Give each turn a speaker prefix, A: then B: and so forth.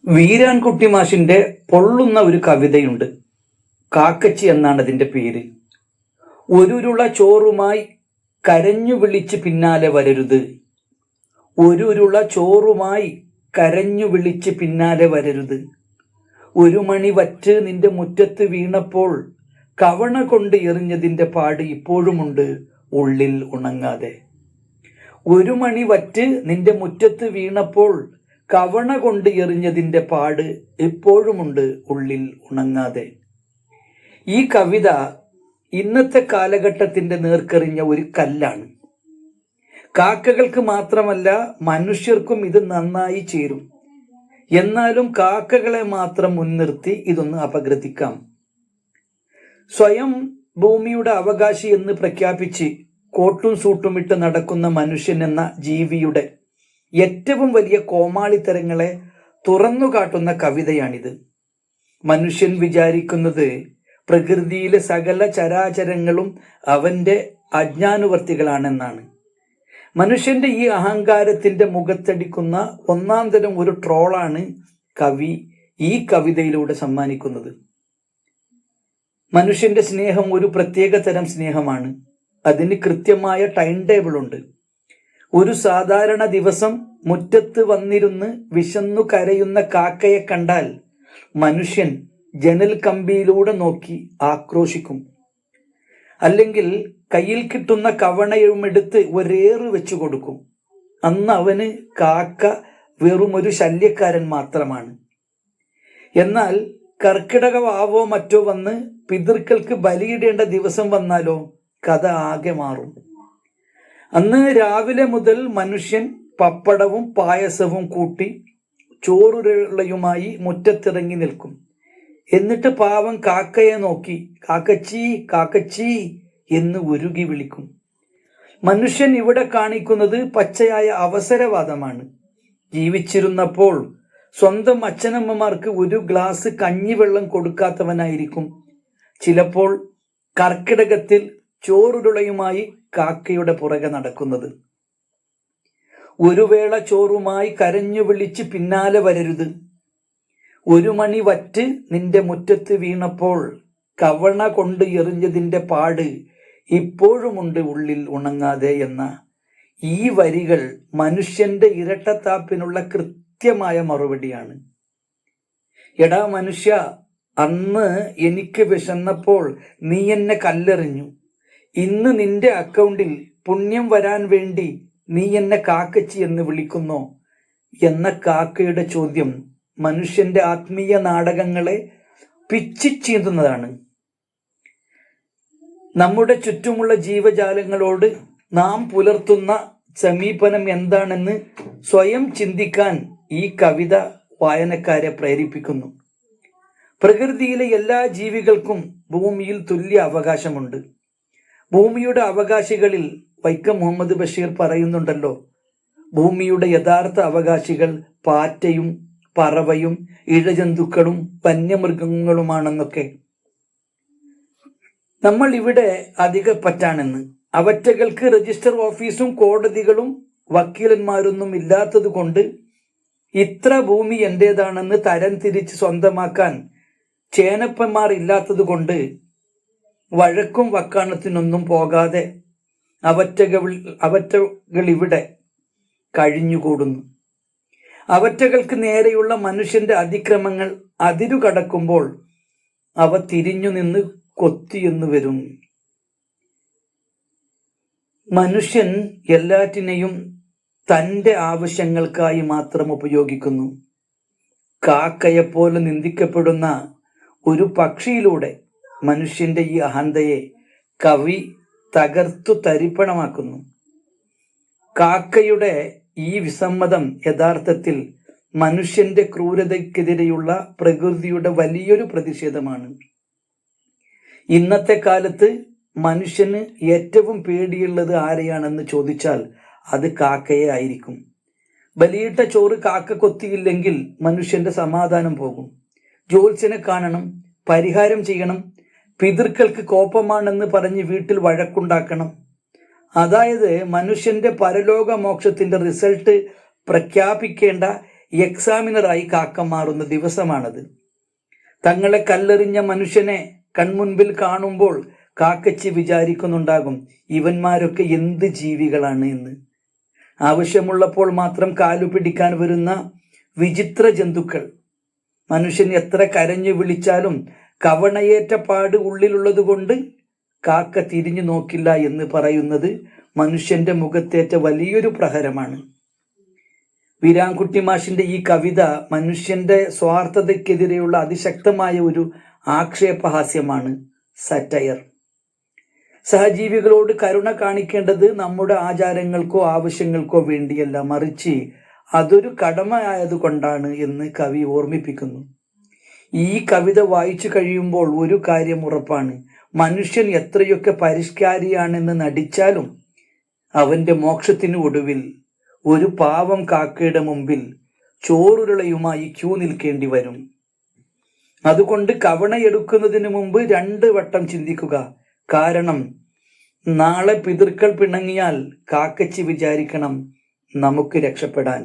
A: വീരാൻകുട്ടി മാഷിന്റെ പൊള്ളുന്ന ഒരു കവിതയുണ്ട്. കാക്കച്ചി എന്നാണ് അതിന്റെ പേര്. ഒരുരുള ചോറുമായി കരഞ്ഞു വിളിച്ച് പിന്നാലെ വരരുത്. ഒരുരുള ചോറുമായി കരഞ്ഞു വിളിച്ച് പിന്നാലെ വരരുത്. ഒരു മണി വറ്റ് നിന്റെ മുറ്റത്ത് വീണപ്പോൾ കവണ കൊണ്ട് എറിഞ്ഞതിന്റെ പാട് ഇപ്പോഴുമുണ്ട് ഉള്ളിൽ ഉണങ്ങാതെ. ഒരു മണി വറ്റ് നിന്റെ മുറ്റത്ത് വീണപ്പോൾ കവണ കൊണ്ട് എറിഞ്ഞതിന്റെ പാട് ഇപ്പോഴുമുണ്ട് ഉള്ളിൽ ഉണങ്ങാതെ. ഈ കവിത ഇന്നത്തെ കാലഘട്ടത്തിന്റെ നേർക്കെറിഞ്ഞ ഒരു കല്ലാണ്. കാക്കകൾക്ക് മാത്രമല്ല മനുഷ്യർക്കും ഇത് നന്നായി ചേരും. എന്നാലും കാക്കകളെ മാത്രം മുൻനിർത്തി ഇതൊന്ന് അപഗ്രഥിക്കാം. സ്വയം ഭൂമിയുടെ അവകാശി എന്ന് പ്രഖ്യാപിച്ച് കോട്ടും സൂട്ടും ഇട്ട് നടക്കുന്ന മനുഷ്യൻ എന്ന ജീവിയുടെ ഏറ്റവും വലിയ കോമാളിത്തരങ്ങളെ തുറന്നു കാട്ടുന്ന കവിതയാണിത്. മനുഷ്യൻ വിചാരിക്കുന്നത് പ്രകൃതിയിലെ സകല ചരാചരങ്ങളും അവന്റെ അജ്ഞാനുവർത്തികളാണെന്നാണ്. മനുഷ്യന്റെ ഈ അഹങ്കാരത്തിന്റെ മുഖത്തടിക്കുന്ന ഒന്നാം തരം ഒരു ട്രോളാണ് കവി ഈ കവിതയിലൂടെ സമ്മാനിക്കുന്നത്. മനുഷ്യന്റെ സ്നേഹം ഒരു പ്രത്യേക തരം സ്നേഹമാണ്. അതിന് കൃത്യമായ ടൈം ടേബിൾ ഉണ്ട്. ഒരു സാധാരണ ദിവസം മുറ്റത്ത് വന്നിരുന്ന് വിശന്നു കരയുന്ന കാക്കയെ കണ്ടാൽ മനുഷ്യൻ ജനൽ കമ്പിയിലൂടെ നോക്കി ആക്രോശിക്കും. അല്ലെങ്കിൽ കയ്യിൽ കിട്ടുന്ന കവണയുമെടുത്ത് ഒരേറ് വെച്ചു കൊടുക്കും. അന്ന് അവന് കാക്ക വെറുമൊരു ശല്യക്കാരൻ മാത്രമാണ്. എന്നാൽ കർക്കിടക വാവോ മറ്റോ വന്ന് പിതൃക്കൾക്ക് ബലിയിടേണ്ട ദിവസം വന്നാലോ കഥ ആകെ മാറും. അന്ന് രാവിലെ മുതൽ മനുഷ്യൻ പപ്പടവും പായസവും കൂട്ടി ചോറുരുളയുമായി മുറ്റത്തിറങ്ങി നിൽക്കും. എന്നിട്ട് പാവം കാക്കയെ നോക്കി കാക്കച്ചി കാക്കച്ചി എന്ന് ഉരുകി വിളിക്കും. മനുഷ്യൻ ഇവിടെ കാണിക്കുന്നത് പച്ചയായ അവസരവാദമാണ്. ജീവിച്ചിരുന്നപ്പോൾ സ്വന്തം അച്ഛനമ്മമാർക്ക് ഒരു ഗ്ലാസ് കഞ്ഞിവെള്ളം കൊടുക്കാത്തവനായിരിക്കും ചിലപ്പോൾ കർക്കിടകത്തിൽ ചോറുരുളയുമായി കാക്കയുടെ പുറകെ നടക്കുന്നത്. ഒരു വേള ചോറുമായി കരഞ്ഞു വിളിച്ച് പിന്നാലെ വരരുത്. ഒരു മണി വറ്റ് നിന്റെ മുറ്റത്ത് വീണപ്പോൾ കവണ കൊണ്ട് എറിഞ്ഞതിന്റെ പാട് ഇപ്പോഴുമുണ്ട് ഉള്ളിൽ ഉണങ്ങാതെ എന്ന ഈ വരികൾ മനുഷ്യന്റെ ഇരട്ടത്താപ്പിനുള്ള കൃത്യമായ മറുപടിയാണ്. എടാ മനുഷ്യ, അന്ന് എനിക്ക് വിശന്നപ്പോൾ നീ എന്നെ കല്ലെറിഞ്ഞു. ഇന്ന് നിന്റെ അക്കൗണ്ടിൽ പുണ്യം വരാൻ വേണ്ടി നീ എന്നെ കാക്കച്ചി എന്ന് വിളിക്കുന്നോ എന്ന കാക്കയുടെ ചോദ്യം മനുഷ്യന്റെ ആത്മീയ നാടകങ്ങളെ പിച്ചിച്ചീന്തുന്നതാണ്. നമ്മുടെ ചുറ്റുമുള്ള ജീവജാലങ്ങളോട് നാം പുലർത്തുന്ന സമീപനം എന്താണെന്ന് സ്വയം ചിന്തിക്കാൻ ഈ കവിത വായനക്കാരെ പ്രേരിപ്പിക്കുന്നു. പ്രകൃതിയിലെ എല്ലാ ജീവികൾക്കും ഭൂമിയിൽ തുല്യ അവകാശമുണ്ട്. ഭൂമിയുടെ അവകാശികളിൽ വൈക്കം മുഹമ്മദ് ബഷീർ പറയുന്നുണ്ടല്ലോ, ഭൂമിയുടെ യഥാർത്ഥ അവകാശികൾ പാറ്റയും പറവയും ഇഴജന്തുക്കളും വന്യമൃഗങ്ങളുമാണെന്നൊക്കെ. നമ്മൾ ഇവിടെ അധികപ്പറ്റാണെന്ന്. അവറ്റകൾക്ക് രജിസ്റ്റർ ഓഫീസും കോടതികളും വക്കീലന്മാരൊന്നും ഇല്ലാത്തത് കൊണ്ട് ഇത്ര ഭൂമി എന്റേതാണെന്ന് തരം തിരിച്ച് സ്വന്തമാക്കാൻ ചേനപ്പന്മാർ ഇല്ലാത്തത് കൊണ്ട് വഴക്കും വക്കാണത്തിനൊന്നും പോകാതെ അവറ്റകൾ ഇവിടെ കഴിഞ്ഞുകൂടുന്നു. അവറ്റകൾക്ക് നേരെയുള്ള മനുഷ്യന്റെ അതിക്രമങ്ങൾ അതിരുകടക്കുമ്പോൾ അവ തിരിഞ്ഞു നിന്ന് കൊത്തിയെന്നു വരും. മനുഷ്യൻ എല്ലാറ്റിനെയും തൻ്റെ ആവശ്യങ്ങൾക്കായി മാത്രം ഉപയോഗിക്കുന്നു. കാക്കയെപ്പോലെ നിന്ദിക്കപ്പെടുന്ന ഒരു പക്ഷിയിലൂടെ മനുഷ്യന്റെ ഈ അഹന്തയെ കവി തകർത്തു തരിപ്പണമാക്കുന്നു. കാക്കയുടെ ഈ വിസമ്മതം യഥാർത്ഥത്തിൽ മനുഷ്യന്റെ ക്രൂരതയ്ക്കെതിരെയുള്ള പ്രകൃതിയുടെ വലിയൊരു പ്രതിഷേധമാണ്. ഇന്നത്തെ കാലത്ത് മനുഷ്യന് ഏറ്റവും പേടിയുള്ളത് ആരെയാണെന്ന് ചോദിച്ചാൽ അത് കാക്കയെ ആയിരിക്കും. ബലിയിട്ട ചോറ് കാക്ക കൊത്തിയില്ലെങ്കിൽ മനുഷ്യന്റെ സമാധാനം പോകും. ജ്യോത്സ്യനെ കാണണം, പരിഹാരം ചെയ്യണം, പിതൃക്കൾക്ക് കോപമാണെന്ന് പറഞ്ഞ് വീട്ടിൽ വഴക്കുണ്ടാക്കണം. അതായത് മനുഷ്യന്റെ പരലോക മോക്ഷത്തിന്റെ റിസൾട്ട് പ്രഖ്യാപിക്കേണ്ട എക്സാമിനറായി കാക്ക മാറുന്ന ദിവസമാണത്. തങ്ങളെ കല്ലെറിഞ്ഞ മനുഷ്യനെ കൺമുൻപിൽ കാണുമ്പോൾ കാക്കച്ചി വിചാരിക്കുന്നുണ്ടാകും, ഇവന്മാരൊക്കെ എന്ത് ജീവികളാണ് എന്ന്. ആവശ്യമുള്ളപ്പോൾ മാത്രം കാലു പിടിക്കാൻ വരുന്ന വിചിത്ര ജന്തുക്കൾ. മനുഷ്യൻ എത്ര കരഞ്ഞു വിളിച്ചാലും കവണയേറ്റ പാട് ഉള്ളിലുള്ളത് കൊണ്ട് കാക്ക തിരിഞ്ഞു നോക്കില്ല എന്ന് പറയുന്നത് മനുഷ്യന്റെ മുഖത്തേറ്റ വലിയൊരു പ്രഹരമാണ്. വീരാൻകുട്ടി മാഷിന്റെ ഈ കവിത മനുഷ്യന്റെ സ്വാർത്ഥതയ്ക്കെതിരെയുള്ള അതിശക്തമായ ഒരു ആക്ഷേപഹാസ്യമാണ്, സറ്റയർ. സഹജീവികളോട് കരുണ കാണിക്കേണ്ടത് നമ്മുടെ ആചാരങ്ങൾക്കോ ആവശ്യങ്ങൾക്കോ വേണ്ടിയല്ല, മറിച്ച് അതൊരു കടമയായതുകൊണ്ടാണ് എന്ന് കവി ഓർമ്മിപ്പിക്കുന്നു. ഈ കവിത വായിച്ചു കഴിയുമ്പോൾ ഒരു കാര്യം ഉറപ്പാണ്, മനുഷ്യൻ എത്രയൊക്കെ പരിഷ്കാരിയാണെന്ന് നടിച്ചാലും അവന്റെ മോക്ഷത്തിന് ഒടുവിൽ ഒരു പാവം കാക്കയുടെ മുമ്പിൽ ചോറുരുളയുമായി ക്യൂ നിൽക്കേണ്ടി വരും. അതുകൊണ്ട് കവണയെടുക്കുന്നതിന് മുമ്പ് 2 വട്ടം ചിന്തിക്കുക. കാരണം നാളെ പിതൃക്കൾ പിണങ്ങിയാൽ കാക്കച്ചി വിചാരിക്കണം നമുക്ക് രക്ഷപ്പെടാൻ.